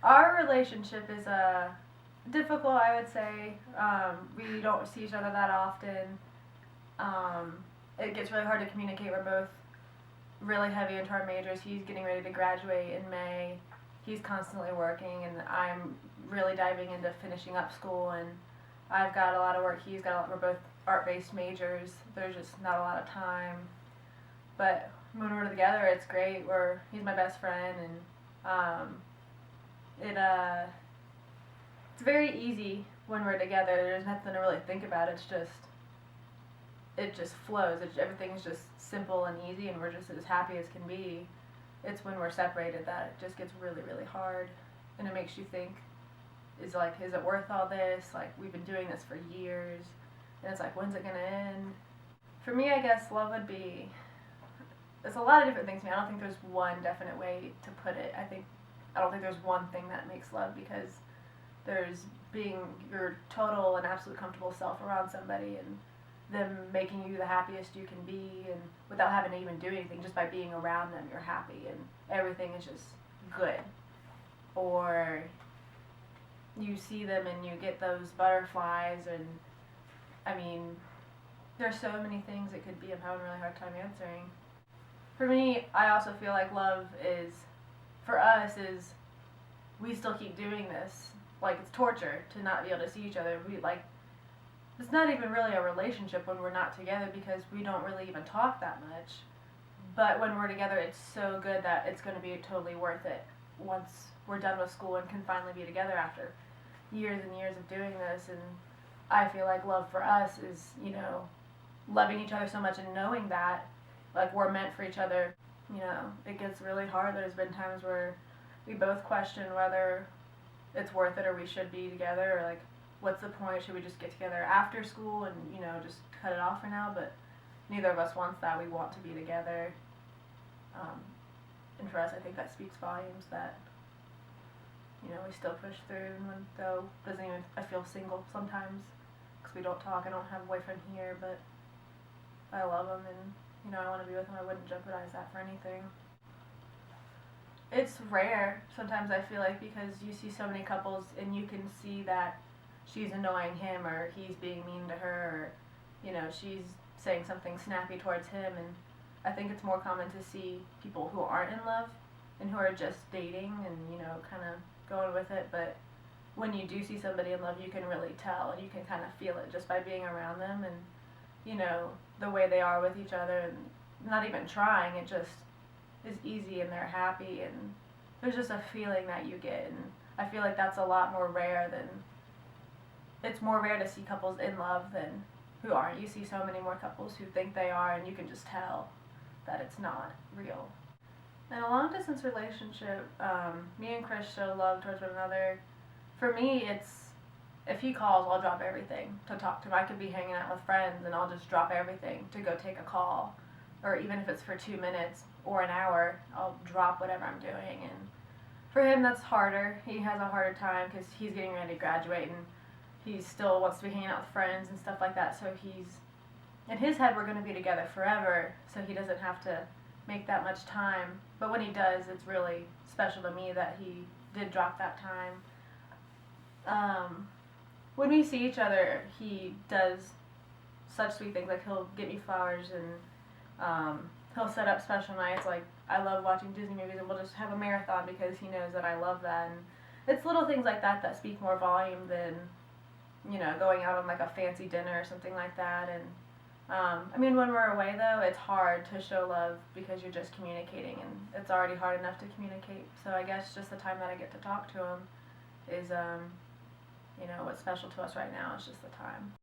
Our relationship is difficult, I would say. We don't see each other that often. It gets really hard to communicate. We're both really heavy into our majors. He's getting ready to graduate in May. He's constantly working, and I'm really diving into finishing up school. And I've got a lot of work. He's got a lot. We're both art-based majors. There's just not a lot of time. But when we're together, it's great. He's my best friend, and it it's very easy when we're together. There's nothing to really think about. It just flows. Everything's just simple and easy, and we're just as happy as can be. It's when we're separated that it just gets really, really hard, and it makes you think, is it worth all this? Like, we've been doing this for years, and it's like, when's it gonna end? For me, I guess love would be. It's a lot of different things to me. I don't think there's one definite way to put it. I don't think there's one thing that makes love, because there's being your total and absolute comfortable self around somebody, and them making you the happiest you can be, and without having to even do anything, just by being around them, you're happy, and everything is just good. Or you see them and you get those butterflies, and I mean, there's so many things it could be. I'm having a really hard time answering. For me, I also feel like love is, for us, is we still keep doing this. Like, it's torture to not be able to see each other. It's not even really a relationship when we're not together, because we don't really even talk that much. But when we're together, it's so good that it's going to be totally worth it once we're done with school and can finally be together after years and years of doing this. And I feel like love for us is, loving each other so much and knowing that, like, we're meant for each other. It gets really hard. There's been times where we both question whether it's worth it or we should be together, or like, what's the point? Should we just get together after school and, just cut it off for now? But neither of us wants that. We want to be together. And for us, I think that speaks volumes that, we still push through, even though I feel single sometimes because we don't talk. I don't have a boyfriend here, but I love him, and, I want to be with him. I wouldn't jeopardize that for anything. It's rare sometimes, I feel like, because you see so many couples and you can see that she's annoying him, or he's being mean to her, or, she's saying something snappy towards him. And I think it's more common to see people who aren't in love and who are just dating and, kind of going with it. But when you do see somebody in love, you can really tell, and you can kind of feel it just by being around them, and, the way they are with each other, and not even trying. It just is easy, and they're happy, and there's just a feeling that you get. And I feel like that's a lot more rare than, it's more rare to see couples in love than who aren't. You see so many more couples who think they are, and you can just tell that it's not real. In a long distance relationship, me and Chris show love towards one another. For me, it's, if he calls, I'll drop everything to talk to him. I could be hanging out with friends, and I'll just drop everything to go take a call. Or even if it's for 2 minutes or an hour, I'll drop whatever I'm doing. And for him, that's harder. He has a harder time because he's getting ready to graduate, and he still wants to be hanging out with friends and stuff like that. So in his head, we're going to be together forever, so he doesn't have to make that much time. But when he does, it's really special to me that he did drop that time. When we see each other, he does such sweet things. Like, he'll get me flowers, and he'll set up special nights. Like, I love watching Disney movies, and we'll just have a marathon because he knows that I love that. And it's little things like that that speak more volume than, going out on like a fancy dinner or something like that. And when we're away, though, it's hard to show love because you're just communicating, and it's already hard enough to communicate. So I guess just the time that I get to talk to him is, what's special to us right now is just the time.